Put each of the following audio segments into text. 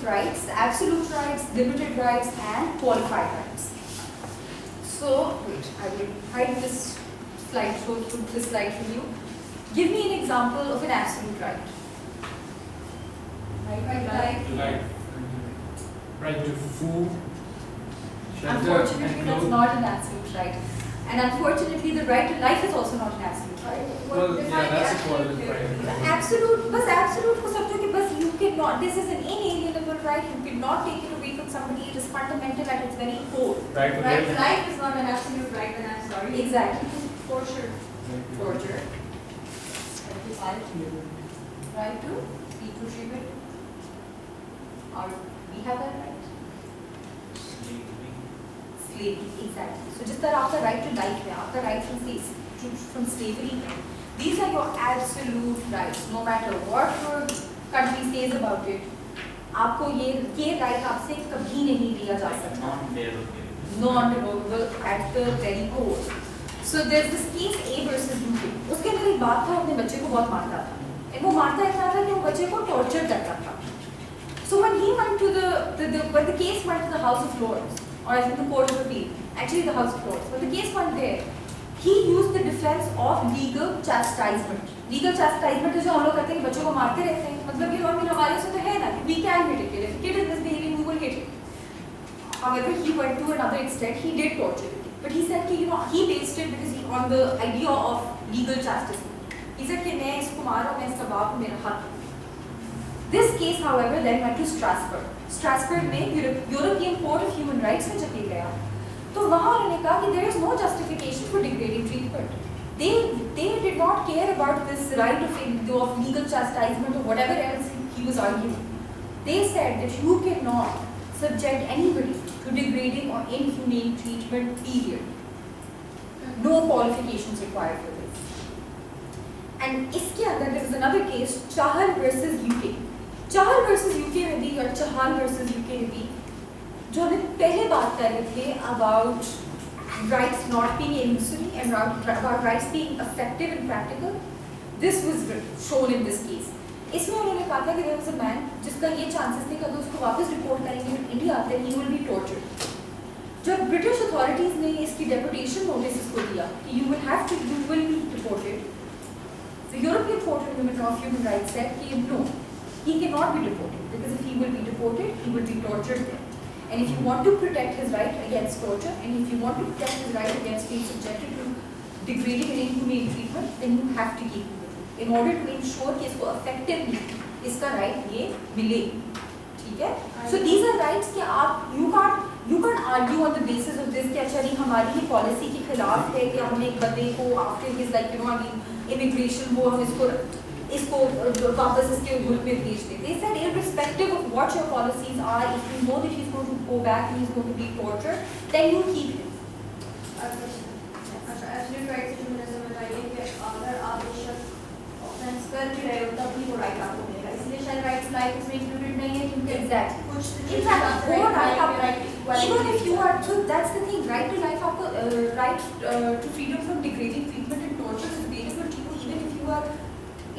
rights: absolute rights, limited rights, and qualified rights. So, wait, I will hide this slide, show you this slide for you. Give me an example of an absolute right. Right to food, shelter, Unfortunately, and that's clothing. not an absolute right. And unfortunately, the right to life is also not an absolute right. Well, yeah, that's a quality right. Absolute, बस absolute को समझो कि बस you cannot, this is an inalienable right, you cannot take it away from somebody, it is fundamental at its very core. Right to Right to live. life is not an absolute right, then I'm sorry. Exactly. Torture. Torture. Right to equal treatment. Or we have that right. Slavery, exactly. So just that आपका right to life है, आपका right from slavery है. These are your absolute rights, no matter what your country says about it. आपको ये right आपसे कभी नहीं लिया जा सकता. Non-derogable at the very core. So there's this case A versus UK. उसके अंदर एक बात था, अपने बच्चे को बहुत मारता था. And वो मारता इतना था कि वो बच्चे को torture करता था. So when he went to when the case went to the House of Lords, or I think the Court of Appeal, actually the House of Lords, when the case went there, he used the defense of legal chastisement. Legal chastisement is जो हम लोग करते हैं कि बच्चों को मारते रहते हैं, मतलब ये और हमारे से तो है ना कि we can hit a kid. If a kid is misbehaving, we will hit him. However, he went to another extent. He did torture the kid, but he said कि he based it because on the idea of legal chastisement. He said कि मैं इसको मारूँ, मैं इसका बाप हूँ, मेरा हक. This case, however, then went to Strasbourg. Strasbourg में European Court of Human Rights में जब ये गया, तो वहाँ उन्होंने कहा कि there is no justification for degrading treatment. They did not care about this right of legal chastisement or whatever else he was arguing. They said that you cannot subject anybody to degrading or inhumane treatment, period. No qualifications required for this. And इसके अंदर there was another case, Chahal versus UK. Chahal versus UK में भी, or Chahal versus UK में भी, जो हमने पहले बात कर रहे थे about rights not being illusory and about rights being effective and practical, this was shown in this case. इसमें उन्होंने कहा था कि there was a man जिसका ये chances थे कि अगर उसको वापस रिपोर्ट करेंगे इंडिया आते ही will be tortured. जब ब्रिटिश अथॉरिटीज ने इसकी डेपुटेशन नोटिस इसको दिया कि you will be deported, the European Court of Human Rights said कि no, he cannot be deported because if he will be deported, he will be tortured there. And if you want to protect his right against torture, and if you want to protect his right against being subjected to degrading and inhumane treatment, then you have to keep him in order to ensure कि इसको effectively इसका right ये मिले, ठीक है? So these are rights कि आप you can't argue on the basis of this कि अच्छा नहीं हमारी ही policy के खिलाफ है कि हम एक बंदे को after his like immigration वो हम इसको वापस इसके मुल्क में भेज देते. They said irrespective of what your policies are, if you know that he's going to go back and he's going to be tortured, then you keep him. अच्छा absolute rights जो मैंने समझाई कि अगर आप बेशक ऑफेंस कर भी रहे हो तब भी वो राइट आपको मिलेगा, इसलिए शायद राइट टू लाइफ इसमें इंक्लूडेड नहीं है क्योंकि Exactly. कुछ वो right even if you are, so that's the thing, right to life आपको right to freedom from degrading treatment and torture is available to you even if you are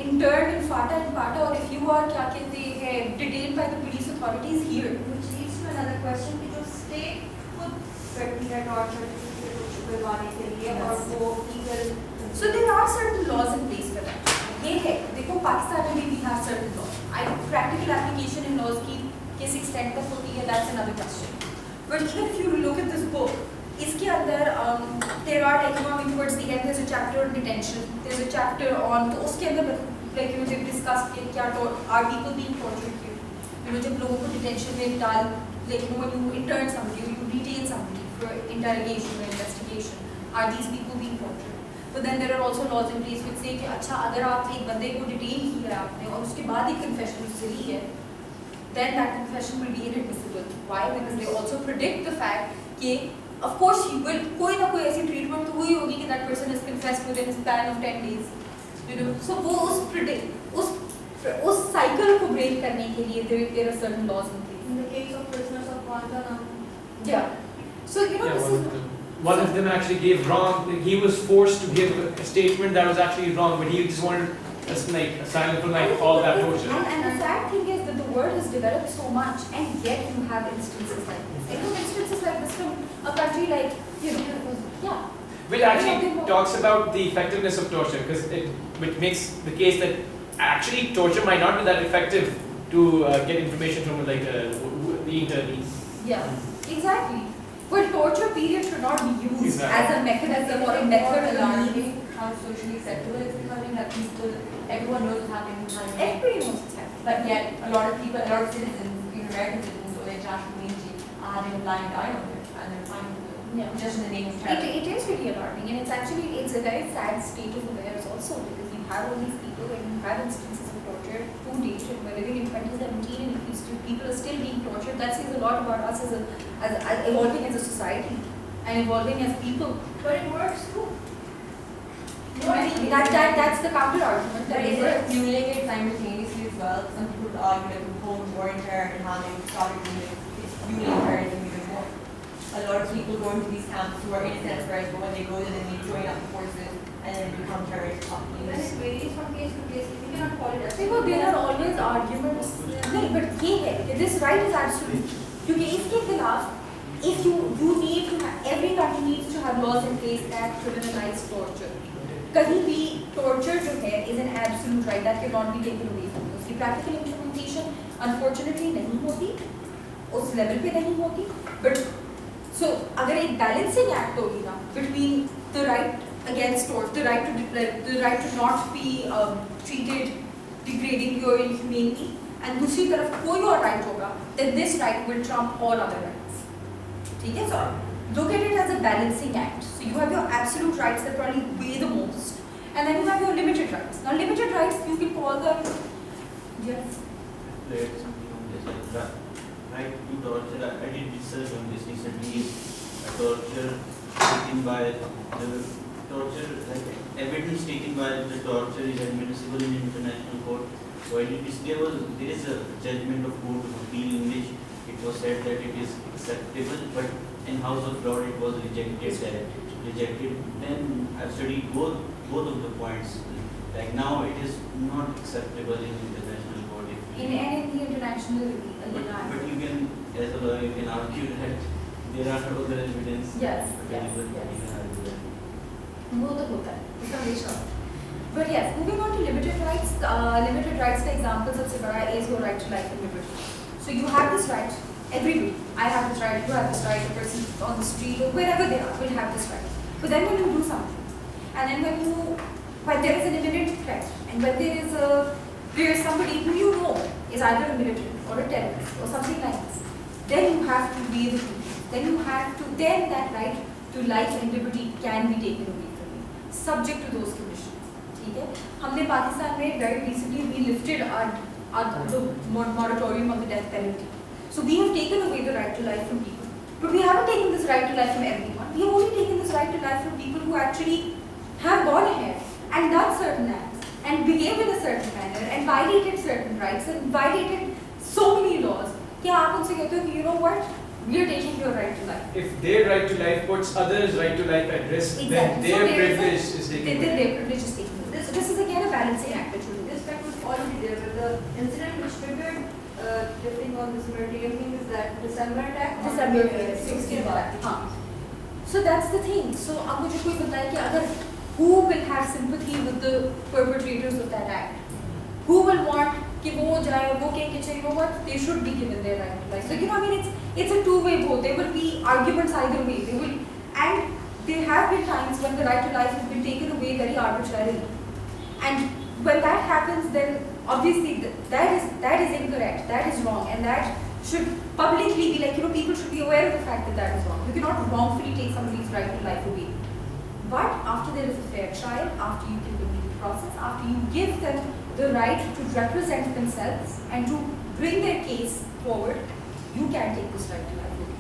interned in FATA and PATA, or if you are क्या कहते हैं detained by the police authorities here. which leads to another question कि जो state खुद करती है torture करवाने के लिए और वो legal. So there are certain laws in place for that. ये है, देखो पाकिस्तान में भी we have certain laws. Practical application in laws की किस extent तक होती है, that's another question. But even if you look at this book, इसके अंदर there are like towards the end there's a chapter on detention, there's a chapter on, तो उसके अंदर like they've discussed कि क्या are people being tortured here, जब लोगों को detention में डाल, like when you intern somebody or you detain somebody for interrogation or investigation, are these people being tortured? But then there are also laws in place which say कि अच्छा अगर आप एक बंदे को detain किया आपने और उसके बाद एक confession सही है, then that confession will be inadmissible. Why? Because they also predict the fact कि of course he will कोई ना कोई ऐसी treatment तो हुई होगी कि that person is confessed within a span of 10 days. So वो उस cycle को break करने के लिए there are certain laws in place. In the case of prisoners of Guantanamo. Yeah. So this is one of them actually gave wrong. He was forced to give a statement that was actually wrong, but he just wanted like asylum for like all that torture. And the sad thing is that the world has developed so much, and yet you have instances like this. And you have instances like this from a country like, yeah. Which actually talks about the effectiveness of torture, because which makes the case that actually torture might not be that effective to get information from like the internees. Yeah, exactly. Well, torture period should not be used as a mechanism or a method alone. How socially acceptable it's becoming that people, everyone knows what's happening behind it. Everybody knows what's happening. But yet, a lot of people, a lot of citizens, even American citizens or the international community, are having a blind eye on it, and they're fine with it. Yeah. Just in the name of terror. It is really alarming, and it's a very sad state of affairs also, because you have all these people and you have instances of torture to date, and we're living in 2017 and people are still being tortured. That says a lot about us as evolving as a society and evolving as people. But it works too. That's the counter argument. But is it fueling it simultaneously as well? Some people would argue that the whole war in terror and how they started doing it, it's fueling terrorism even more. A lot of people go into these camps who are innocent at first, but when they go there, then they join up the forces and then become terrorists. And it varies from case to case. You cannot call it as there are always arguments. नहीं, but ये है कि this right is absolute. क्योंकि इसके खिलाफ if you need to have, every country needs to have laws in place that criminalize torture. कहीं भी torture जो है is an absolute right that cannot be taken away from you. उसकी practical implementation unfortunately नहीं होती, उस level पे नहीं होती. But so अगर एक balancing act होगी ना between the right against torture, the right to not be treated degradingly or inhumanely, and दूसरी तरफ कोई और right होगा, then this right will trump all other rights. ठीक है? So look at it as a balancing act. So you have your absolute rights that probably weigh the most, and then you have your limited rights. Now limited rights you can call them. Yes. Add something on this. Right to torture. I did research on this recently. Torture taken by the torture, like evidence taken by the torture is admissible in international court. So there is a judgment of court of appeal in which it was said that it is acceptable, but in House of Lords it was rejected. Then I've studied both of the points. Like now it is not acceptable in international court. In the international But you can, as a lawyer, you can argue that there are other evidence available. You can argue that. वो तो होता है, उसका हमेशा. But yes, moving on to limited rights. Limited rights का example सबसे बड़ा is your right to life and liberty. So you have this right. Everybody, I have this right. You have this right. A person on the street or wherever they are will have this right. But then when you do something, and then when there is an imminent threat, and when there is somebody who you know is either a militant or a terrorist or something like this, then you have to weigh the truth. Then that right to life and liberty can be taken away from you, subject to those conditions. ठीक है? हमने पाकिस्तान में very recently we lifted the moratorium on the death penalty. So we have taken away the right to life from people, but we haven't taken this right to life from everyone. We have only taken this right to life from people who actually have gone ahead and done certain acts and behaved in a certain manner and violated certain rights and violated so many laws. क्या आप उनसे कहते हो कि you know what? We are taking your right to life. If their right to life puts others' right to life at risk, then their privilege is taken away. Their privilege is taken away. This is again a balancing act. This fact was already there, but the incident which triggered differing on this moratorium thing is that December attack. December 16th attack. हाँ. So that's the thing. So अब मुझे कोई बताए कि अगर who will have sympathy with the perpetrators of that act? Who will want कि वो जाए और वो कहें कि you know what, they should be given their right to life. So I mean it's a two-way vote. There will be arguments either way. And there have been times when the right to life has been taken away very arbitrarily. And when that happens, then obviously that is incorrect. That is wrong, and that should publicly be like people should be aware of the fact that that is wrong. You cannot wrongfully take somebody's right to life away. But after there is a fair trial, after you give them due process, after you give them the right to represent themselves and to bring their case forward, you can take this right to life away.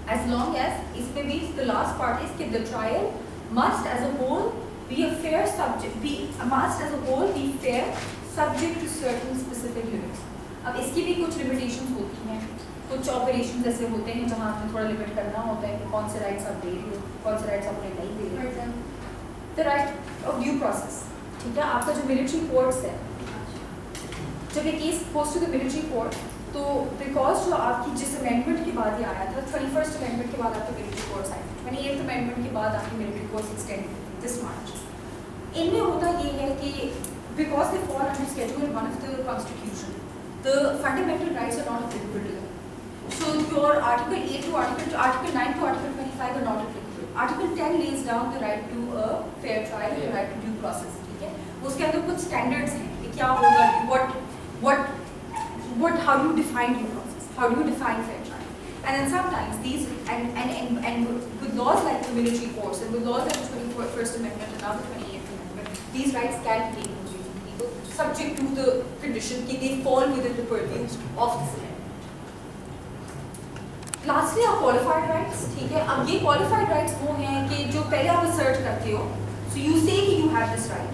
As long as, इसमें भी the last part is that the trial must as a whole be a fair subject, must as a whole be fair, subject to certain specific limits. अब इसकी भी कुछ limitations होती हैं, कुछ operations ऐसे होते हैं जहाँ आपने थोड़ा limit करना होता है कि कौन से rights आप दे रहे हो, कौन से rights आपने नहीं दे रहे हो. The right of due process. ठीक है, आपका जो military courts है, जब ये case post to the military court, तो बिकॉज जो आपकी जिस अमेंडमेंट के बाद ये आया था, 21st अमेंडमेंट के बाद आपके मिलिट्री कोर्ट्स आए, 28th अमेंडमेंट के बाद आपके मिलिट्री कोर्ट्स एक्सटेंड दिस मार्च। इनमें होता ये है कि because they fall under Schedule 1 of the Constitution, the fundamental rights are not applicable to them. So your Article 8 to Article 9 to Article 25 are not applicable. Article 10 lays down the right to a fair trial and the right to due process. ठीक है, उसके अंदर कुछ standards हैं कि क्या होगा, how do you define due process, how do you define fair trial, and then sometimes these and with laws like the military courts and with laws like the 21st Amendment and now the 28th Amendment, these rights can be taken away from people subject to the condition that they fall within the purview of this amendment. Lastly, are qualified rights. ठीक है, अब ये qualified rights वो हैं कि जो पहले आप assert करते हो, so you say कि you have this right,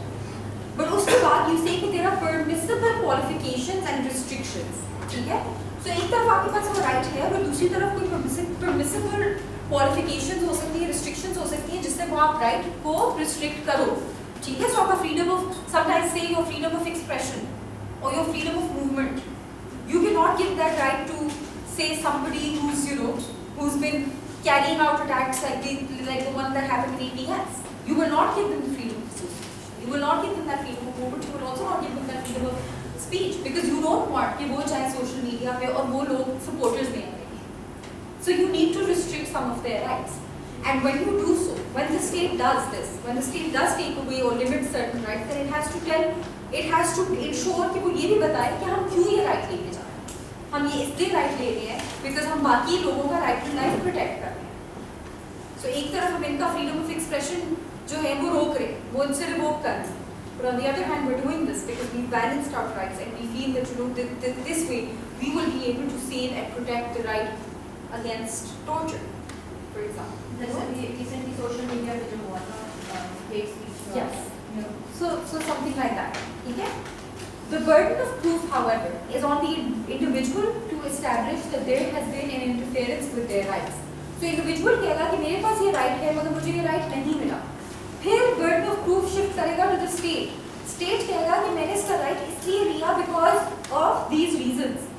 but उसके बाद you say कि there are permissible qualifications and restrictions. ठीक है, so एक तरफ आपके पास वो right है और दूसरी तरफ कोई permissible qualifications हो सकती है, restrictions हो सकती हैं जिससे वो आप right को restrict करो. ठीक है, so आपका freedom of, sometimes say your freedom of expression or your freedom of movement, you cannot give that right to say somebody who's, you know, who's been carrying out attacks like the one that happened in APS. You will not give them the freedom of association. You will not give them that freedom of movement. You will also not give them that freedom of speech because you don't want कि वो चाहे social media पे और वो लोग supporters में आएंगे. So you need to restrict some of their rights. And when you do so, when the state does this, when the state does take away or limit certain rights, then it has to ensure कि वो ये भी बताए कि हम क्यों ये right लेके जा रहे हैं. हम ये इसलिए right ले रहे हैं because हम बाकी लोगों का right to life protect कर रहे हैं. So एक तरफ हम इनका freedom of expression जो है वो रोक रहे हैं, वो इनसे revoke कर रहे हैं. But on the other hand, we're doing this because we balanced our rights and we feel that, you know, this way we will be able to save and protect the right against torture, for example. जैसे अभी recently social media पे जो हुआ था hate speech का. Yes. So something like that. ठीक है? The burden of proof, however, is on the individual to establish that there has been an interference with their rights. So individual कहेगा कि मेरे पास ये right है मगर मुझे ये right नहीं मिला. फिर burden of proof shift करेगा to the state. State कहेगा कि मैंने इसका right इसलिए लिया because of these reasons.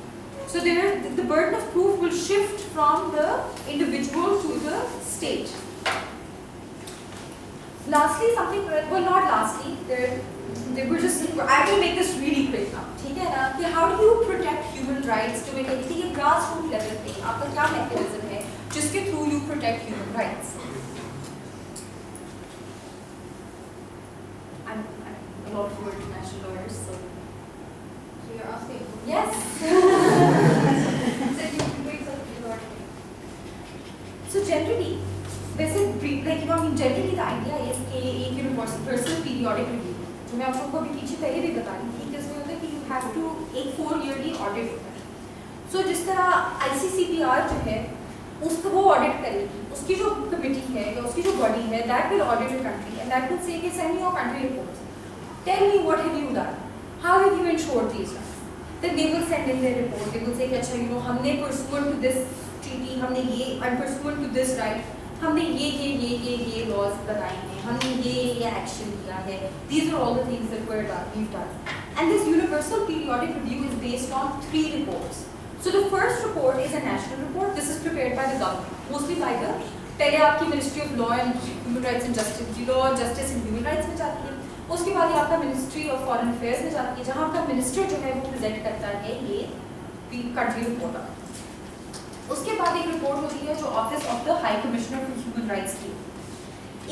So the burden of proof will shift from the individual to the state. Lastly, not lastly, they were just, I will make this really quick now. ठीक है ना, कि how do you protect human rights to make it a grassroots level पे आपका क्या mechanism है जिसके through you protect human rights? I'm a lot of international lawyers, so you're asking. yes. So you doing something about it. So generally, वैसे like you know, I mean generally the idea is कि एक universal periodic review, जो मैं आप लोगों को अभी पीछे पहले भी बता रही थी कि इसमें होता है कि you have to एक 4-yearly audit होता है. So जिस तरह ICCPR जो है उसको वो audit करेगी, उसकी जो committee है या उसकी जो body है that will audit your country and that will say कि send me your country reports, tell me what have you done, how have you ensured these rights. Then they will send in their report, they will say कि अच्छा you know हमने pursuant to this treaty हमने ये and pursuant to this right हमने ये laws बनाए हैं, हमने ये action किया है. These are all the things that we've done. And this universal periodic review is based on 3 reports. So the first report is a national report. This is prepared by the government, mostly by the पहले आपकी Ministry of Law and Human Rights and Justice, Law, Justice and Human Rights में जाती है. उसके बाद ये आपका Ministry of Foreign Affairs में जाती है, जहाँ आपका Minister जो है वो present करता है ये country report. उसके बाद एक रिपोर्ट होती है जो office of the high commissioner for human rights की.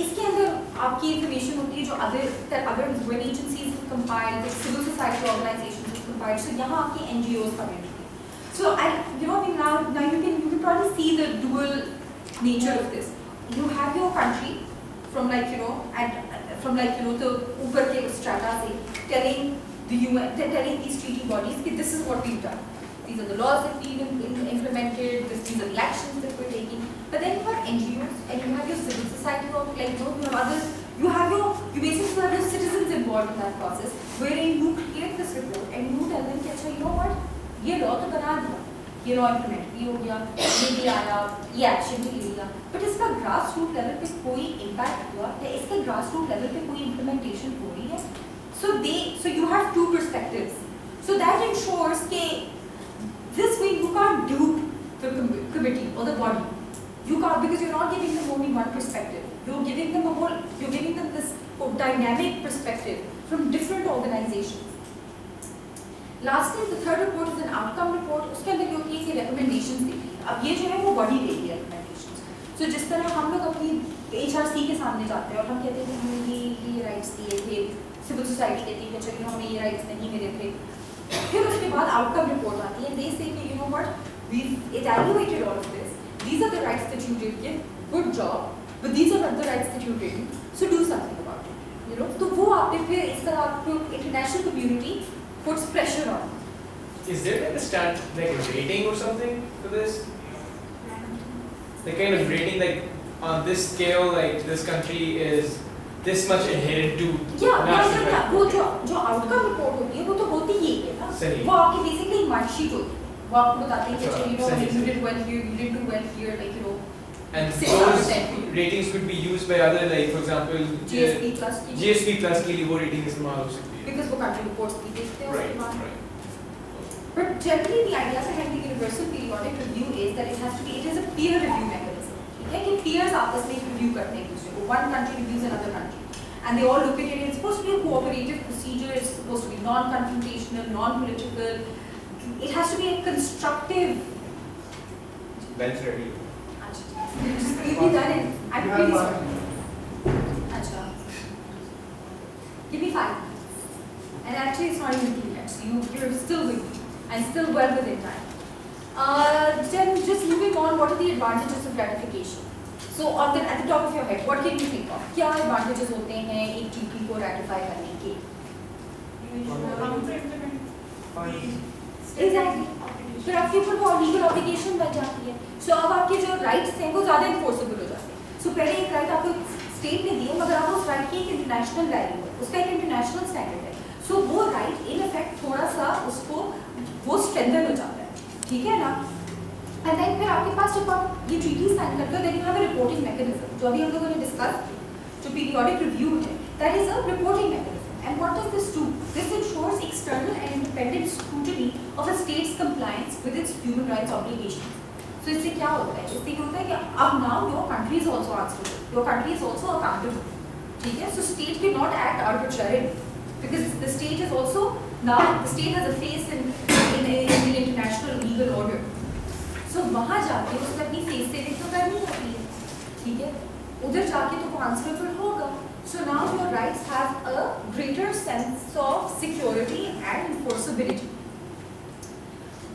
इसके अंदर आपकी इंफॉर्मेशन होती है जो other UN agencies have compiled, civil society organisations have compiled. So यहाँ आपकी एनजीओज का भी. So you know now you can probably see the dual nature of this. You have your country from like you know the ऊपर के strata से telling the UN, telling these treaty bodies that this is what we've done. These are the laws that we've implemented, these are the actions that we're taking. But then you have NGOs and you have your civil society, or like you know, you have others, you basically have your citizens involved in that process, wherein you create this report and you tell them कि अच्छा you know what, ये law तो बना दिया, ये law implement भी हो गया, ये भी आया, ये action भी ले लिया, but इसका grassroots level पे कोई impact हुआ या इसके grassroots level पे कोई implementation हो रही है? So you have 2 perspectives. So that ensures that this way you can't dupe the committee or the body. You can't, because you're not giving them only one perspective. You're giving them this dynamic perspective from different organizations. Lastly, the third report is an outcome report. उसके अंदर ये होती है कि recommendations देती है. अब ये जो है वो body देगी recommendations. So जिस तरह हम लोग अपनी HRC के सामने जाते हैं और हम कहते हैं कि हमें ये rights दिए थे, civil society कहती है चलिए हमें ये rights नहीं मिले थे. फिर उसके बाद outcome report आती है. They say कि you know what, we've evaluated all of this. These are the rights that you did give, good job. But these are not the rights that you didn't. So do something about it. You know, तो वो आप फिर इस तरह आपको international community puts pressure on. Is there like a rating or something for this? The kind of rating, like on this scale, like this country is this much adherent to national rights. वो जो outcome report होती है वो तो होती ही है ना. सही. वो आपकी basically mark sheet होती है. वो आपको बताते हैं कि you know सही, you did well here, you didn't do well here, like you know. And 6% those for you. ratings could be used by other, like for example, GSP plus. GSP plus के लिए वो rating इस्तेमाल हो सकती है. Because वो country reports भी देखते हैं उसके Right, बाद. right. But generally, the idea behind the universal periodic review is that it is a peer review mechanism. ठीक है कि peers आपस में review करते हैं एक दूसरे को. One country reviews another country, and they all look at it. It's supposed to be a cooperative procedure. It's supposed to be non-confrontational, non-political. It has to be a constructive. Bench ready. You'll be done in. I'm pretty sorry. Acha. Give me 5. And actually, it's not even 2 minutes. You're still with me. And still well within time. Then just moving on, what are the advantages of ratification? So at the top of your head, what can you think of? क्या advantages होते हैं एक treaty को ratify करने के? Exactly. फिर आपके ऊपर वो लीगल ऑब्लिगेशन बन जाती है. सो अब आपके जो राइट्स हैं वो ज़्यादा इन्फोर्सेबल हो जाते हैं. सो पहले एक राइट आपको स्टेट ने दिए मगर आप उस राइट की एक इंटरनेशनल वैल्यू है, उसका एक इंटरनेशनल स्टैंडर्ड है. सो वो राइट इन इफेक्ट थोड़ा सा उसको वो स्ट्रेंथन हो जाता है. ठीक है ना. एंड देन फिर आपके पास जब आप ये ट्रीटी साइन करते हो then you have a reporting mechanism जो अभी हम लोगों ने डिस्कस जो पीरियोडिक रिव्यू है that is a reporting mechanism. And what does this do? This ensures external and independent scrutiny of a state's compliance with its human rights obligations. So इससे क्या होता है? इससे क्या होता है कि अब now your country is also answerable. Your country is also accountable. ठीक है? So state cannot act arbitrarily because the state is also now the state has a face in the international legal order. So वहाँ जाके उसने अपनी face saving तो करनी होती है. ठीक है? उधर जाके तो वो answerable होगा. So now your rights have a greater sense of security and enforceability.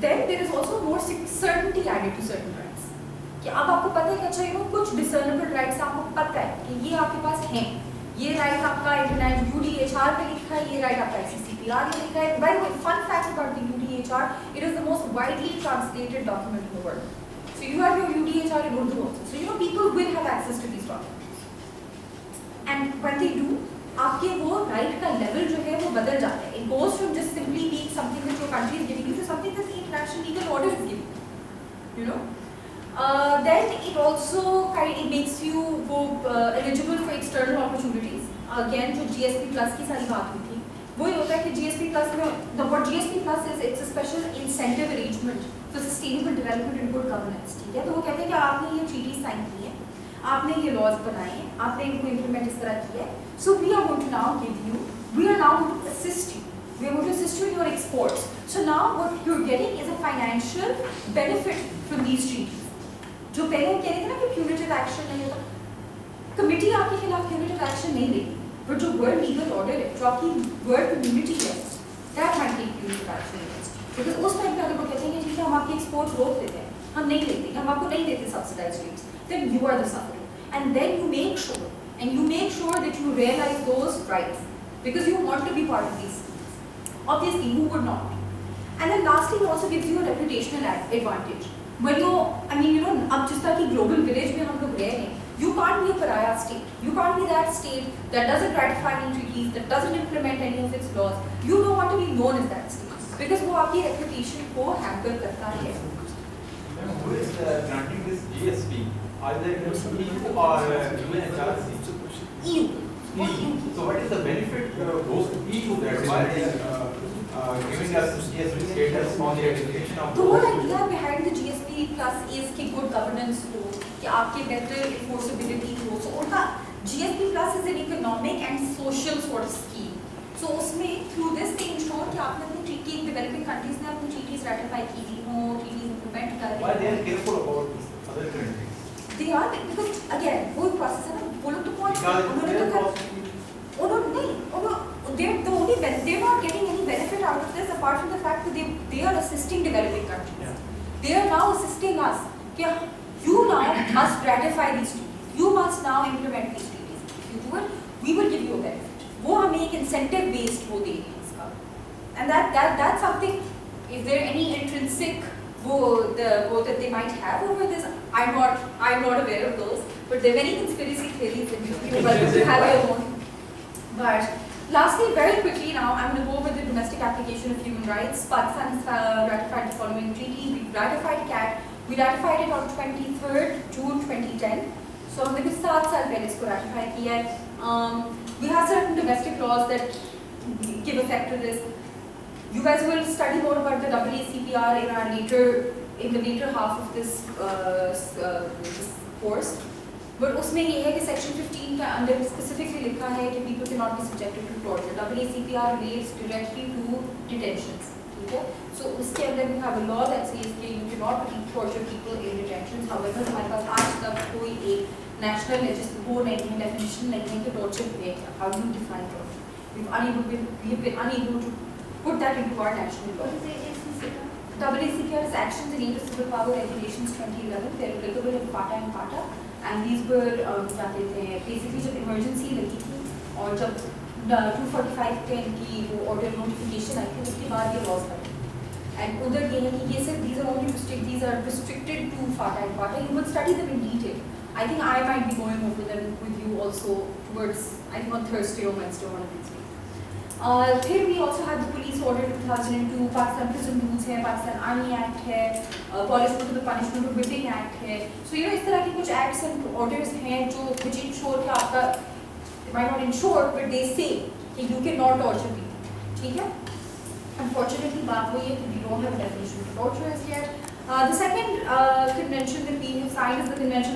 Then there is also more certainty added to certain rights. कि अब आपको पता है कि अच्छा कुछ discernible rights आपको पता है कि ये आपके पास हैं. ये right आपका इंटरनेट UDHR पे लिखा है, ये right आपका ICCPR में लिखा है. By the way, fun fact about the UDHR, it is the most widely translated document in the world. So you have your UDHR in Urdu also. So people will have access to these documents. And when they do, आपके वो right का level जो है वो बदल जाता है. It goes from just simply being something that your country is giving you to something that the international legal order is giving you. Then it also makes you eligible for external opportunities. Again, जो GSP plus की सारी बात हुई थी, वो ये होता है कि GSP plus में what GSP plus is, it's a special incentive arrangement for sustainable development and good governance. ठीक है? तो वो कहते हैं कि आपने ये treaty sign की है, आपने ये लॉज बनाए हैं, आपने इनको इम्प्लीमेंट इस तरह किया है. So we are going to now give you, we are now going to assist you, we are going to assist you in your exports. So now what you are getting is a financial benefit from these treaties. जो पहले हम कह रहे थे ना कि punitive action नहीं होता, कमिटी आपके खिलाफ प्यूनिटिव एक्शन नहीं लेगी, बट जो वर्ल्ड लीगल ऑर्डर है, जो आपकी वर्ल्ड कम्युनिटी है, that might take punitive action against. Because उस टाइम पे अगर वो कहते हैं कि ठीक है हम आपकी एक्सपोर्ट रोक देते हैं, हम नहीं लेते, हम आपको नहीं देते subsidised rates, then you are the sufferer. And then you make sure that you realize those rights because you want to be part of these things. Obviously, who would not? And then lastly, it also gives you a reputational advantage. When अब जिस तरह की global village में हम लोग रह रहे हैं, you can't be a pariah state. You can't be that state that doesn't ratify any treaties, that doesn't implement any of its laws. You don't want to be known as that state because वो आपकी reputation को hamper करता है. Who is granting this GSP? Either EU or UNHRC? EU. So what is the benefit goes to EU that why giving us GSP status on the identification of The whole idea behind the GSP plus is कि good governance हो, कि आपके better enforceability हो. So उनका GSP plus is an economic and social sort of scheme. So उसमें through this they ensure कि आपने अपनी treaty developing countries ने अपनी treaties ratify की हो, treaties implement कर रही why they हो. are careful about this other countries? They are because again वो process है ना, वो लोग तो बहुत Because उन्होंने they are तो costing. उन्होंने नहीं they're the only they're not getting any benefit out of this apart from the fact that they are assisting developing countries. Yeah. They are now assisting us. कि you now must ratify these treaties. You must now implement these treaties. If you do it, we will give you a benefit. वो हमें एक incentive based वो देंगे इसका. And that's something. If there are any intrinsic वो that they might have over this, I'm not aware of those. But there are many conspiracy theories and you will have your own. But lastly, very quickly now, I'm going to go over the domestic application of human rights. Pakistan has ratified the following treaty. We ratified CAT. We ratified it on 23rd June 2010. So हमने कुछ 7 साल पहले इसको ratify किया है. We have certain domestic laws that give effect to this. You guys will study more about the AACPR in the later half of this course. But उसमें ये है कि section 15 का अंदर specifically लिखा है कि people cannot be subjected to torture. AACPR relates directly to detentions. ठीक है? So उसके अंदर we have a law that says कि you cannot torture people in detentions. However, हमारे पास आज तक कोई एक national वो नहीं है, definition नहीं है कि torture है क्या? How do you define torture? We've been unable to put that into our national law. What is AACPR? AACPR is Actions in Aid of Civil Power Regulations 2011. They're applicable in FATA and FATA. And these were क्या कहते हैं basically जब emergency लगी थी और जब 245 के इनकी वो order notification आई थी उसके बाद ये laws बने. And उधर ये है कि ये सिर्फ these are restricted to FATA and FATA. You will study them in detail. I think I might be going over them with you also towards I think on Thursday or Wednesday one of these days. फिर we also have the police order 2002, Pakistan prison rules है, Pakistan Army Act है, Abolition of the Punishment of Whipping Act है. So इस तरह के कुछ acts and orders हैं जो which ensure कि आपका they might not ensure but they say कि you cannot torture people. ठीक है? Unfortunately बात वही है कि we don't have a definition of torture as yet. The second convention that we have signed is the Convention